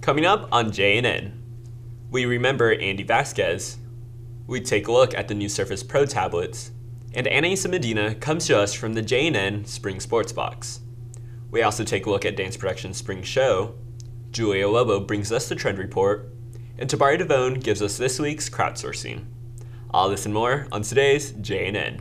Coming up on JNN, we remember Andy Vasquez. We take a look at the new Surface Pro tablets. And Anais Medina comes to us from the JNN Spring Sports Box. We also take a look at Dance Production's Spring Show. Julia Lobo brings us the Trend Report. And Tabari Devone gives us this week's crowdsourcing. All this and more on today's JNN.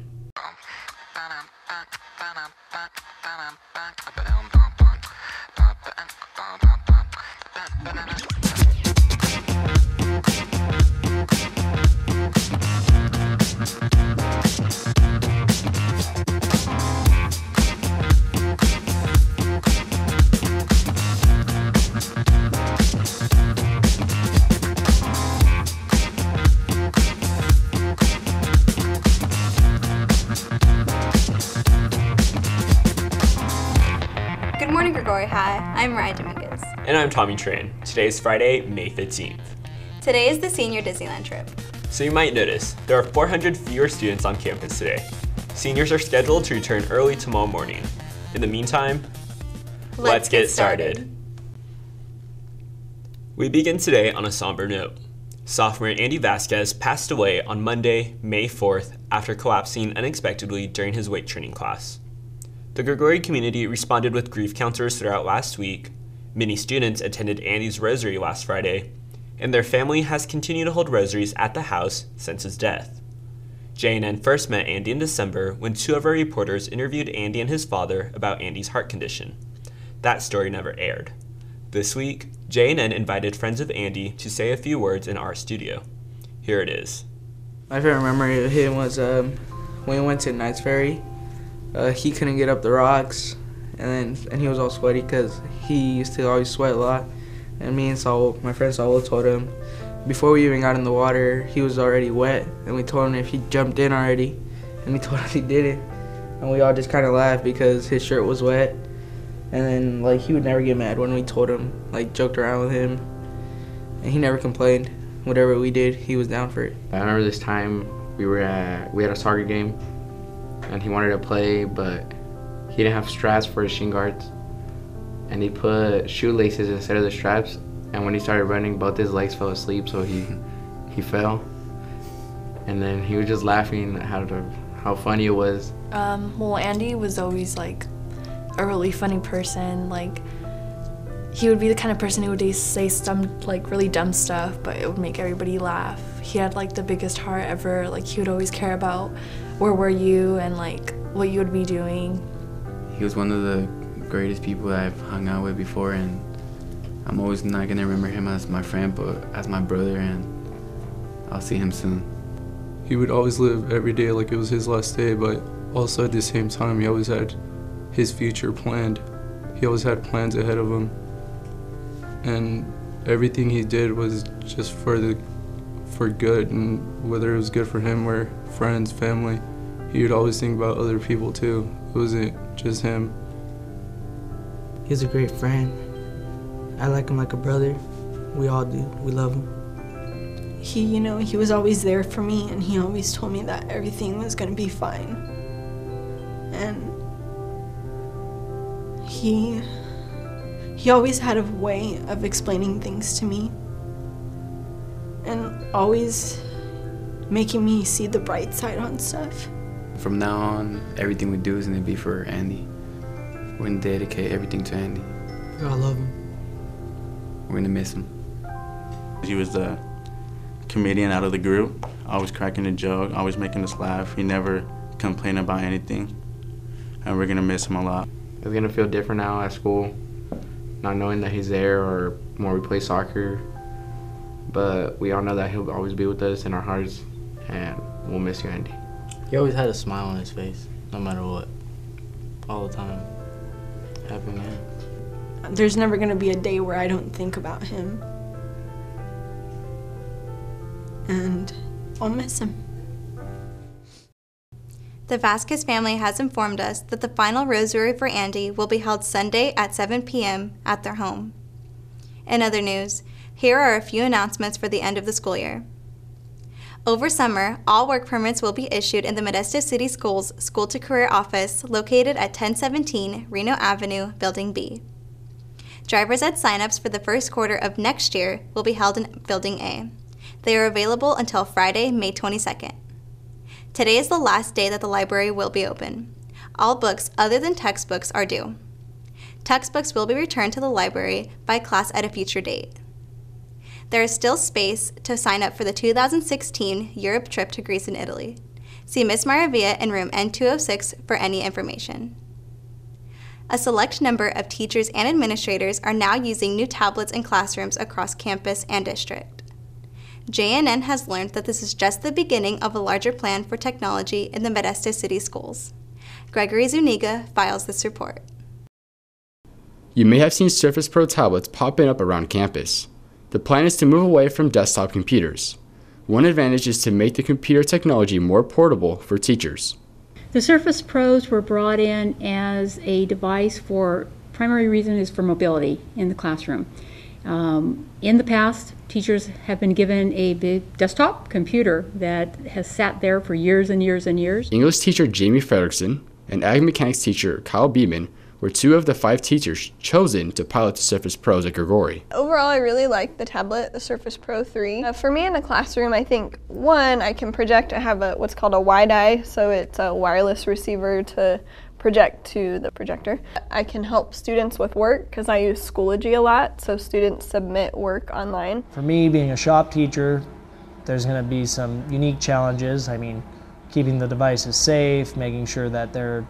Hi, I'm Ryan Dominguez. And I'm Tommy Tran. Today is Friday, May 15th. Today is the senior Disneyland trip. So you might notice, there are 400 fewer students on campus today. Seniors are scheduled to return early tomorrow morning. In the meantime, let's get started. We begin today on a somber note. Sophomore Andy Vasquez passed away on Monday, May 4th, after collapsing unexpectedly during his weight training class. The Gregorian community responded with grief counselors throughout last week. Many students attended Andy's rosary last Friday, and their family has continued to hold rosaries at the house since his death. JNN first met Andy in December when two of our reporters interviewed Andy and his father about Andy's heart condition. That story never aired. This week, JNN invited friends of Andy to say a few words in our studio. Here it is. My favorite memory of him was when we went to Knight's Ferry. He couldn't get up the rocks, and he was all sweaty because he used to always sweat a lot. And me and Saul, my friend Saul, told him before we even got in the water, he was already wet. And we told him if he jumped in already, and he told us he didn't. And we all just kind of laughed because his shirt was wet. And then he would never get mad when we told him, joked around with him, and he never complained. Whatever we did, he was down for it. I remember this time we had a soccer game. And he wanted to play, but he didn't have straps for his shin guards. And he put shoelaces instead of the straps. And when he started running, both his legs fell asleep, so he fell. And then he was just laughing at how funny it was. Well, Andy was always a really funny person. He would be the kind of person who would say some really dumb stuff, but it would make everybody laugh. He had the biggest heart ever. He would always care about where were you and what you would be doing. He was one of the greatest people that I've hung out with before, and I'm always not gonna remember him as my friend, but as my brother, and I'll see him soon. He would always live every day like it was his last day, but also at the same time, he always had his future planned. He always had plans ahead of him, and everything he did was just for good, and whether it was good for him or friends, family, he would always think about other people too. It wasn't just him. He's a great friend. I like him like a brother. We all do. We love him. He was always there for me, and he always told me that everything was going to be fine. And he always had a way of explaining things to me, and always making me see the bright side on stuff. From now on, everything we do is gonna be for Andy. We're gonna dedicate everything to Andy. We all love him. We're gonna miss him. He was the comedian out of the group, always cracking a joke, always making us laugh. He never complained about anything, and we're gonna miss him a lot. It's gonna feel different now at school, not knowing that he's there or when we play soccer. But we all know that he'll always be with us in our hearts, and we'll miss you, Andy. He always had a smile on his face, no matter what. All the time. Happy man. There's never going to be a day where I don't think about him. And I'll miss him. The Vasquez family has informed us that the final rosary for Andy will be held Sunday at 7 p.m. at their home. In other news, here are a few announcements for the end of the school year. Over summer, all work permits will be issued in the Modesto City Schools School to Career Office located at 1017 Reno Avenue, Building B. Driver's ed signups for the first quarter of next year will be held in Building A. They are available until Friday, May 22nd. Today is the last day that the library will be open. All books other than textbooks are due. Textbooks will be returned to the library by class at a future date. There is still space to sign up for the 2016 Europe trip to Greece and Italy. See Ms. Maravilla in room N206 for any information. A select number of teachers and administrators are now using new tablets in classrooms across campus and district. JNN has learned that this is just the beginning of a larger plan for technology in the Modesto City Schools. Gregory Zuniga files this report. You may have seen Surface Pro tablets popping up around campus. The plan is to move away from desktop computers. One advantage is to make the computer technology more portable for teachers. The Surface Pros were brought in as a device for, primary reason is for mobility in the classroom. In the past, teachers have been given a big desktop computer that has sat there for years and years and years. English teacher Jamie Frederickson and Ag Mechanics teacher Kyle Beeman were 2 of the 5 teachers chosen to pilot the Surface Pros at Grigori. Overall, I really like the tablet, the Surface Pro 3. For me in a classroom, I think, one, I can project. I have what's called a wide eye, so it's a wireless receiver to project to the projector. I can help students with work because I use Schoology a lot, so students submit work online. For me, being a shop teacher, there's going to be some unique challenges. I mean, keeping the devices safe, making sure that they're,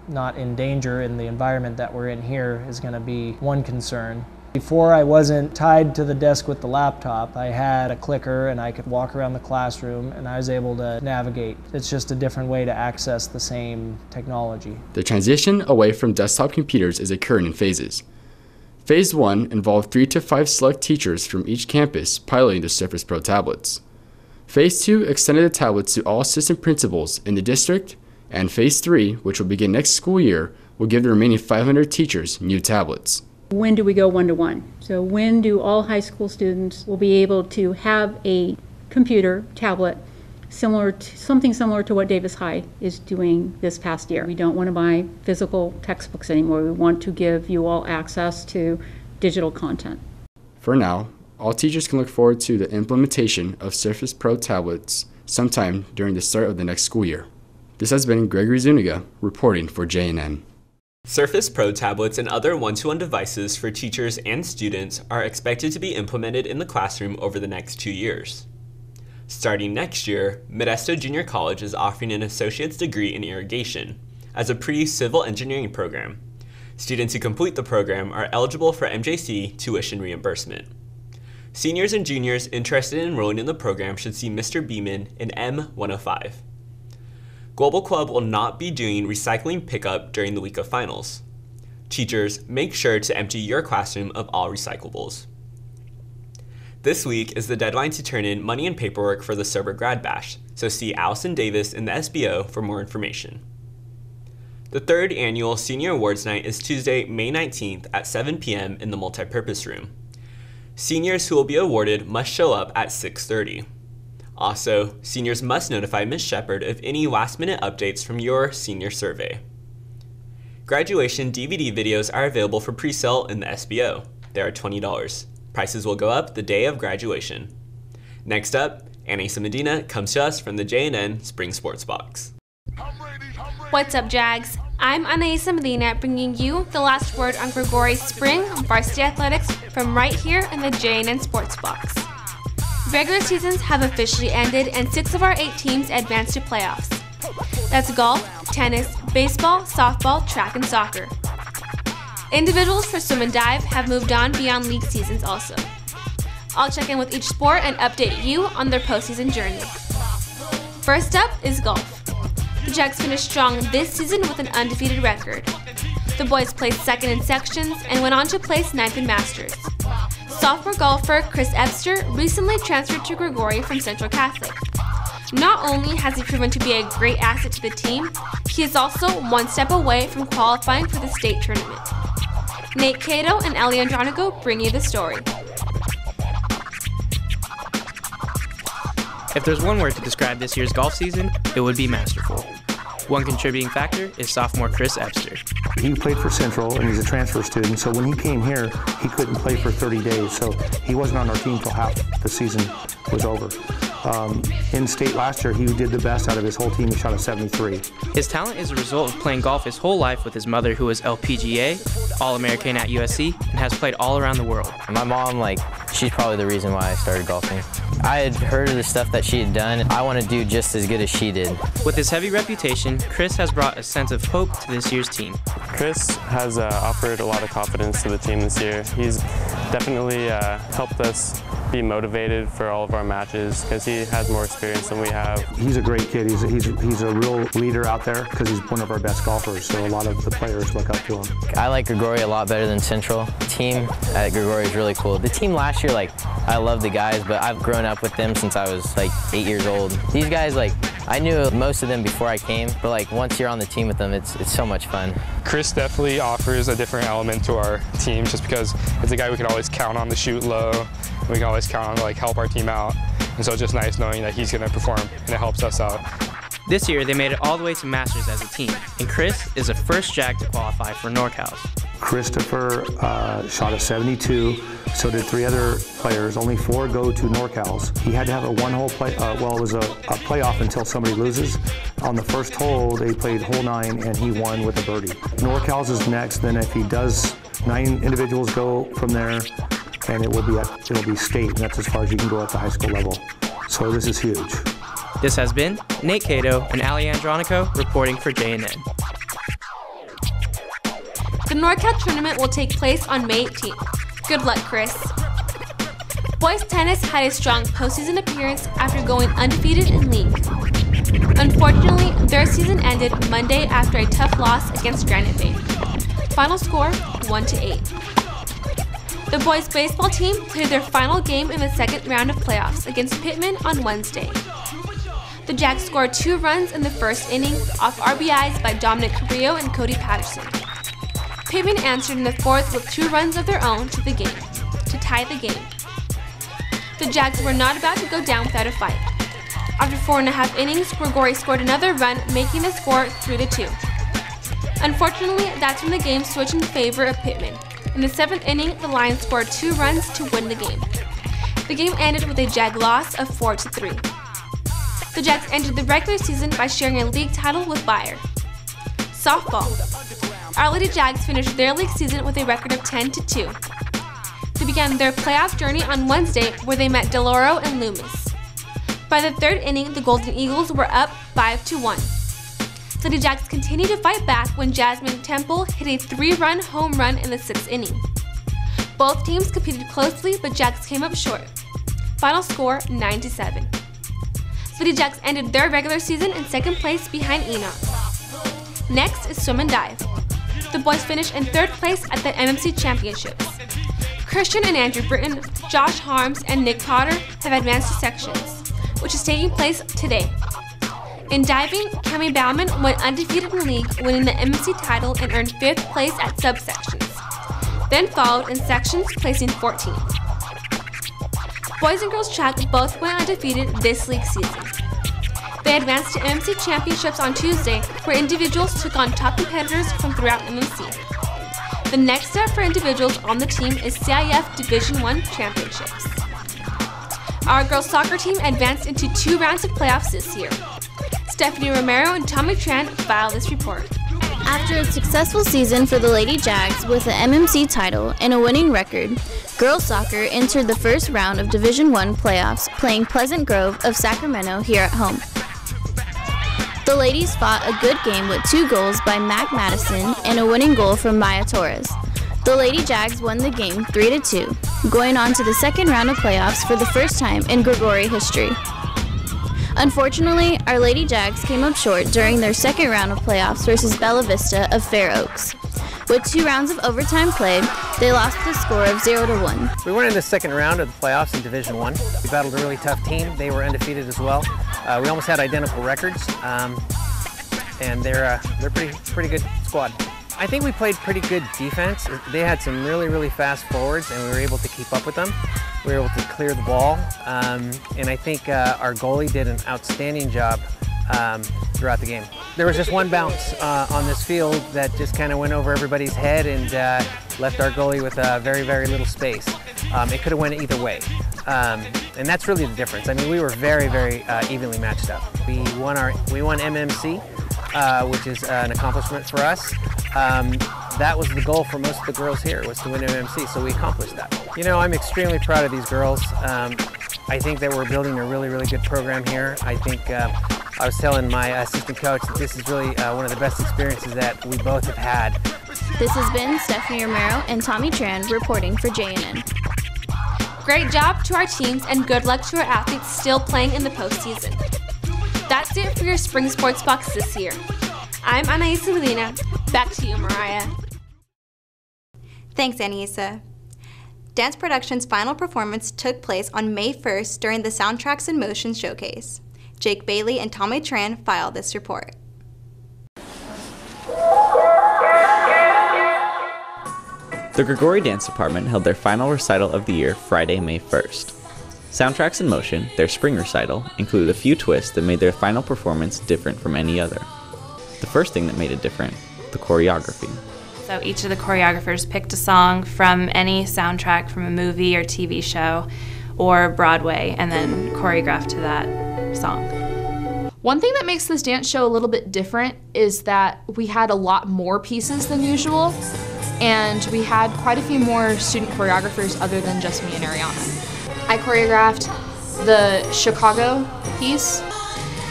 not in danger in the environment that we're in here is going to be one concern. Before, I wasn't tied to the desk with the laptop. I had a clicker and I could walk around the classroom and I was able to navigate. It's just a different way to access the same technology. The transition away from desktop computers is occurring in phases. Phase 1 involved 3 to 5 select teachers from each campus piloting the Surface Pro tablets. Phase 2 extended the tablets to all assistant principals in the district, and Phase 3, which will begin next school year, will give the remaining 500 teachers new tablets. When do we go one-to-one? So when do all high school students will be able to have a computer, tablet, something similar to what Davis High is doing this past year? We don't want to buy physical textbooks anymore. We want to give you all access to digital content. For now, all teachers can look forward to the implementation of Surface Pro tablets sometime during the start of the next school year. This has been Gregory Zuniga reporting for JNN. Surface Pro tablets and other one-to-one devices for teachers and students are expected to be implemented in the classroom over the next 2 years. Starting next year, Modesto Junior College is offering an associate's degree in irrigation as a pre-civil engineering program. Students who complete the program are eligible for MJC tuition reimbursement. Seniors and juniors interested in enrolling in the program should see Mr. Beeman in M105. Global Club will not be doing recycling pickup during the week of finals. Teachers, make sure to empty your classroom of all recyclables. This week is the deadline to turn in money and paperwork for the Sober Grad Bash, so see Allison Davis in the SBO for more information. The 3rd annual Senior Awards Night is Tuesday, May 19th at 7 p.m. in the multipurpose room. Seniors who will be awarded must show up at 6:30. Also, seniors must notify Ms. Shepard of any last-minute updates from your senior survey. Graduation DVD videos are available for pre-sale in the SBO. They are $20. Prices will go up the day of graduation. Next up, Anissa Medina comes to us from the JNN Spring Sports Box. What's up, Jags? I'm Anaisa Medina bringing you the last word on Grigori's spring varsity athletics from right here in the JNN Sports Box. Regular seasons have officially ended and 6 of our 8 teams advanced to playoffs. That's golf, tennis, baseball, softball, track, and soccer. Individuals for swim and dive have moved on beyond league seasons also. I'll check in with each sport and update you on their postseason journey. First up is golf. The Jags finished strong this season with an undefeated record. The boys placed 2nd in sections and went on to place 9th in Masters. Sophomore golfer Chris Ebster recently transferred to Grigori from Central Catholic. Not only has he proven to be a great asset to the team, he is also one step away from qualifying for the state tournament. Nate Cato and Ellie Andronico bring you the story. If there's one word to describe this year's golf season, it would be masterful. One contributing factor is sophomore Chris Ebster. He played for Central, and he's a transfer student, so when he came here, he couldn't play for 30 days, so he wasn't on our team until half the season was over. In state last year, he did the best out of his whole team. He shot a 73. His talent is a result of playing golf his whole life with his mother, who is LPGA, All-American at USC, and has played all around the world. My mom, she's probably the reason why I started golfing. I had heard of the stuff that she had done. I want to do just as good as she did. With his heavy reputation, Chris has brought a sense of hope to this year's team. Chris has offered a lot of confidence to the team this year. He's definitely helped us be motivated for all of our matches because he has more experience than we have. He's a great kid. He's a real leader out there because he's one of our best golfers, so a lot of the players look up to him. I like Grigori a lot better than Central. The team at Grigori is really cool. The team last year, I love the guys, but I've grown up with them since I was 8 years old. These guys, I knew most of them before I came, but once you're on the team with them, it's so much fun. Chris definitely offers a different element to our team just because it's a guy we can always count on to shoot low. We can always count on to help our team out. And so it's just nice knowing that he's going to perform and it helps us out. This year, they made it all the way to Masters as a team, and Chris is the first Jag to qualify for NorCals. Christopher shot a 72, so did 3 other players. Only 4 go to NorCals. He had to have a one-hole play, it was a playoff until somebody loses. On the first hole, they played hole 9, and he won with a birdie. NorCals is next, then if he does, 9 individuals go from there, and it'll be state, and that's as far as you can go at the high school level. So this is huge. This has been Nate Cato and Ali Andronico reporting for JNN. The NorCal tournament will take place on May 18th. Good luck, Chris. Boys tennis had a strong postseason appearance after going undefeated in league. Unfortunately, their season ended Monday after a tough loss against Granite Bay. Final score 1-8. The boys baseball team played their final game in the second round of playoffs against Pittman on Wednesday. The Jags scored 2 runs in the first inning off RBIs by Dominic Carrillo and Cody Patterson. Pittman answered in the fourth with 2 runs of their own to tie the game. The Jags were not about to go down without a fight. After 4.5 innings, Grigori scored another run, making the score 3-2. Unfortunately, that's when the game switched in favor of Pittman. In the 7th inning, the Lions scored 2 runs to win the game. The game ended with a Jag loss of 4-3. The Jags ended the regular season by sharing a league title with Bayer. Softball. Our Lady Jags finished their league season with a record of 10-2. They began their playoff journey on Wednesday, where they met Deloro and Loomis. By the 3rd inning, the Golden Eagles were up 5-1. The Lady Jags continued to fight back when Jasmine Temple hit a 3-run home run in the 6th inning. Both teams competed closely, but Jags came up short. Final score 9-7. Lady Jags ended their regular season in 2nd place behind Enoch. Next is swim and dive. The boys finished in 3rd place at the MMC Championships. Christian and Andrew Britton, Josh Harms, and Nick Potter have advanced to sections, which is taking place today. In diving, Cami Bauman went undefeated in league, winning the MMC title and earned 5th place at subsections. Then followed in sections, placing 14th. Boys and girls track both went undefeated this league season. They advanced to MMC Championships on Tuesday, where individuals took on top competitors from throughout MMC. The next step for individuals on the team is CIF Division I Championships. Our girls soccer team advanced into 2 rounds of playoffs this year. Stephanie Romero and Tommy Tran file this report. After a successful season for the Lady Jags with an MMC title and a winning record, girls soccer entered the first round of Division I playoffs, playing Pleasant Grove of Sacramento here at home. The ladies fought a good game with 2 goals by Mac Madison and a winning goal from Maya Torres. The Lady Jags won the game 3-2, going on to the second round of playoffs for the first time in Grigori history. Unfortunately, our Lady Jags came up short during their second round of playoffs versus Bella Vista of Fair Oaks. With 2 rounds of overtime played, they lost the score of 0-1. We went in the second round of the playoffs in Division I. We battled a really tough team. They were undefeated as well. We almost had identical records, and they're pretty good squad. I think we played pretty good defense. They had some really fast forwards, and we were able to keep up with them. We were able to clear the ball, and I think our goalie did an outstanding job throughout the game. There was just one bounce on this field that just kind of went over everybody's head and left our goalie with very, very little space. It could have went either way. And that's really the difference. I mean, we were very, very evenly matched up. We won MMC, which is an accomplishment for us. That was the goal for most of the girls here, was to win MMC, so we accomplished that. You know, I'm extremely proud of these girls. I think that we're building a really, really good program here. I think I was telling my assistant coach that this is really one of the best experiences that we both have had. This has been Stephanie Romero and Tommy Tran reporting for JNN. Great job to our teams and good luck to our athletes still playing in the postseason. That's it for your Spring Sports Box this year. I'm Anaisa Medina. Back to you, Mariah. Thanks, Anaisa. Dance Production's final performance took place on May 1st during the Soundtracks in Motion showcase. Jake Bailey and Tommy Tran filed this report. The Grigori Dance Department held their final recital of the year Friday, May 1st. Soundtracks in Motion, their spring recital, included a few twists that made their final performance different from any other. The first thing that made it different, the choreography. So each of the choreographers picked a song from any soundtrack from a movie or TV show or Broadway and then choreographed to that song. One thing that makes this dance show a little bit different is that we had a lot more pieces than usual, and we had quite a few more student choreographers other than just me and Ariana. I choreographed the Chicago piece,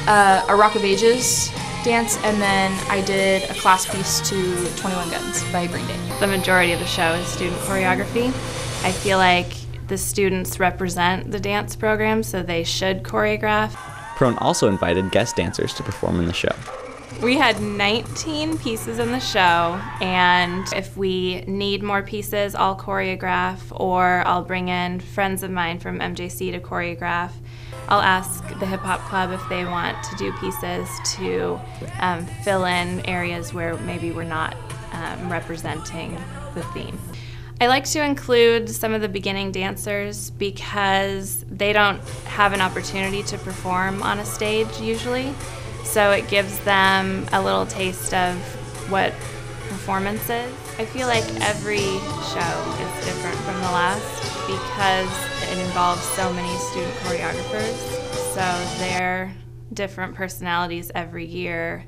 a Rock of Ages dance, and then I did a class piece to 21 Guns by Green Day. The majority of the show is student choreography. I feel like the students represent the dance program, so they should choreograph. Prone also invited guest dancers to perform in the show. We had 19 pieces in the show, and if we need more pieces, I'll choreograph, or I'll bring in friends of mine from MJC to choreograph. I'll ask the Hip Hop Club if they want to do pieces to fill in areas where maybe we're not representing the theme. I like to include some of the beginning dancers because they don't have an opportunity to perform on a stage usually. So it gives them a little taste of what performance is. I feel like every show is different from the last because it involves so many student choreographers. So their different personalities every year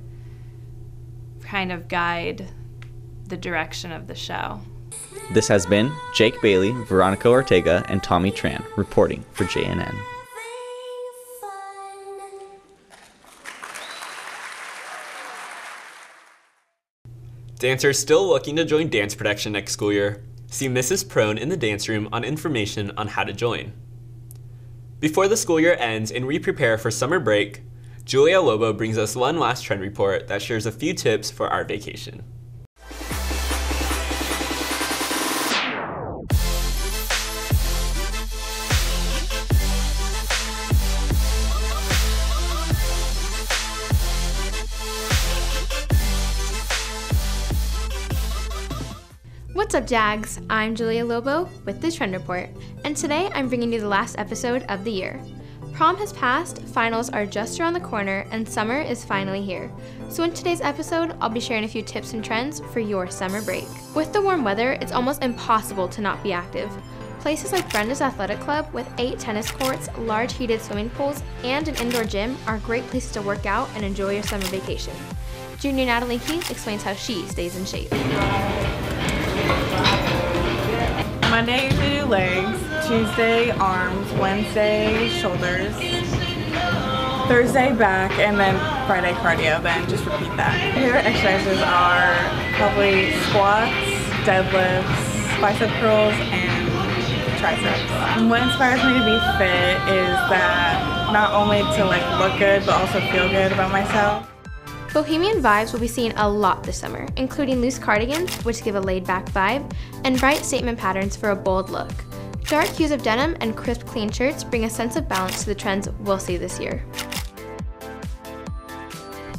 kind of guide the direction of the show. This has been Jake Bailey, Veronica Ortega, and Tommy Tran reporting for JNN. Dancers still looking to join dance production next school year? See Mrs. Prone in the dance room on information on how to join. Before the school year ends and we prepare for summer break, Julia Lobo brings us one last trend report that shares a few tips for our vacation. What's up, Jags? I'm Julia Lobo with the Trend Report, and today I'm bringing you the last episode of the year. Prom has passed, finals are just around the corner, and summer is finally here. So in today's episode, I'll be sharing a few tips and trends for your summer break. With the warm weather, it's almost impossible to not be active. Places like Brenda's Athletic Club with 8 tennis courts, large heated swimming pools, and an indoor gym are great places to work out and enjoy your summer vacation. Junior Natalie Keith explains how she stays in shape. Monday, usually do legs. Tuesday, arms. Wednesday, shoulders. Thursday, back. And then Friday, cardio. Then just repeat that. Favorite exercises are probably squats, deadlifts, bicep curls, and triceps. What inspires me to be fit is that not only to look good, but also feel good about myself. Bohemian vibes will be seen a lot this summer, including loose cardigans, which give a laid-back vibe, and bright statement patterns for a bold look. Dark hues of denim and crisp, clean shirts bring a sense of balance to the trends we'll see this year.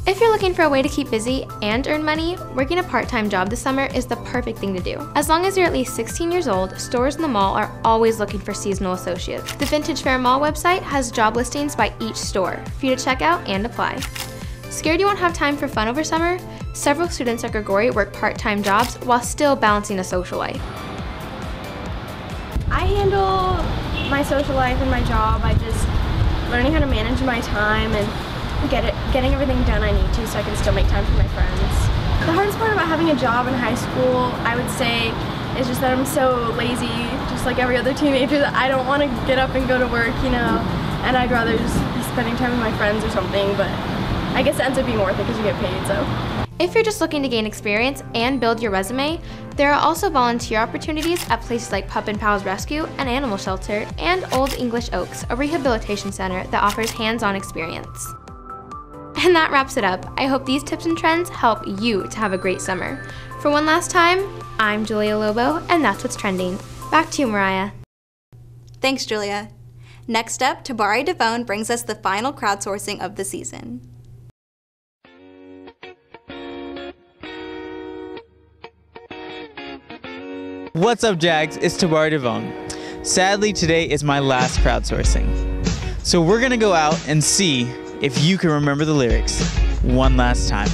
If you're looking for a way to keep busy and earn money, working a part-time job this summer is the perfect thing to do. As long as you're at least 16 years old, stores in the mall are always looking for seasonal associates. The Vintage Fair Mall website has job listings by each store for you to check out and apply. Scared you won't have time for fun over summer? Several students at Grigori work part-time jobs while still balancing a social life. I handle my social life and my job by just learning how to manage my time and getting everything done I need to so I can still make time for my friends. The hardest part about having a job in high school, I would say, is just that I'm so lazy, just like every other teenager, that I don't want to get up and go to work, you know, and I'd rather just be spending time with my friends or something, but I guess it ends up being worth it because you get paid, so. If you're just looking to gain experience and build your resume, there are also volunteer opportunities at places like Pup and Pals Rescue, an animal shelter, and Old English Oaks, a rehabilitation center that offers hands-on experience. And that wraps it up. I hope these tips and trends help you to have a great summer. For one last time, I'm Julia Lobo, and that's what's trending. Back to you, Mariah. Thanks, Julia. Next up, Tabari Devone brings us the final crowdsourcing of the season. What's up, Jags? It's Tabari Devone. Sadly, today is my last crowdsourcing. So we're gonna go out and see if you can remember the lyrics one last time.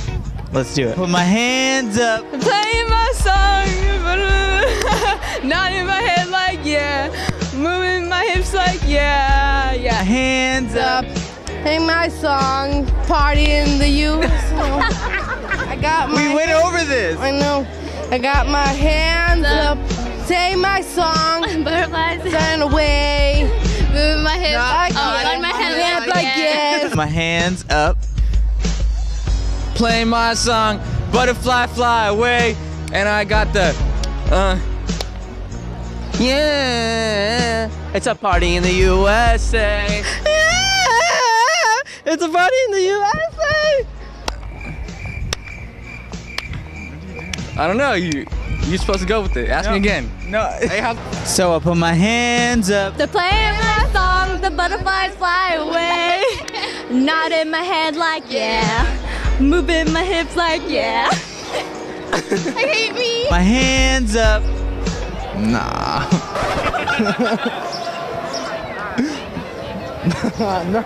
Let's do it. Put my hands up. Playing my song, nodding my head like yeah, moving my hips like yeah, yeah. Hands up. Sing my song, party in the U.S. I got my. We went over this. I know. I got my hands up. Say my song. Butterflies. Turn away. Moving my hips. Like on my head like yes. My hands up. Play my song, butterfly fly away, and I got the, yeah. It's a party in the USA. Yeah, it's a party in the USA. I don't know. You're supposed to go with it. Ask me again. No. So I put my hands up. To play my song, the butterflies fly away. Nodding my head like yeah. Moving my hips like yeah. I hate me. My hands up. Nah. No.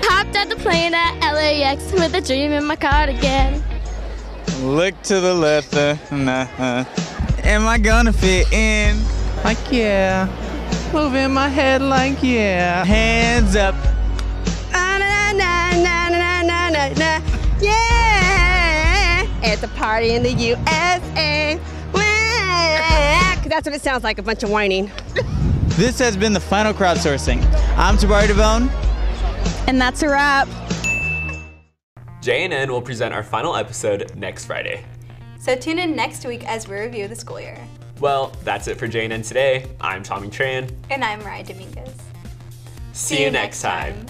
Hopped at the plane at LAX with a dream in my cardigan. Look to the left. Am I gonna fit in? Like yeah. Moving my head like yeah. Hands up. Yeah, it's a party in the USA. Cause that's what it sounds like, a bunch of whining. This has been the final crowdsourcing. I'm Tabari Devone. And that's a wrap. JNN will present our final episode next Friday. So tune in next week as we review the school year. Well, that's it for JNN today. I'm Tommy Tran. And I'm Mariah Dominguez. See you next time.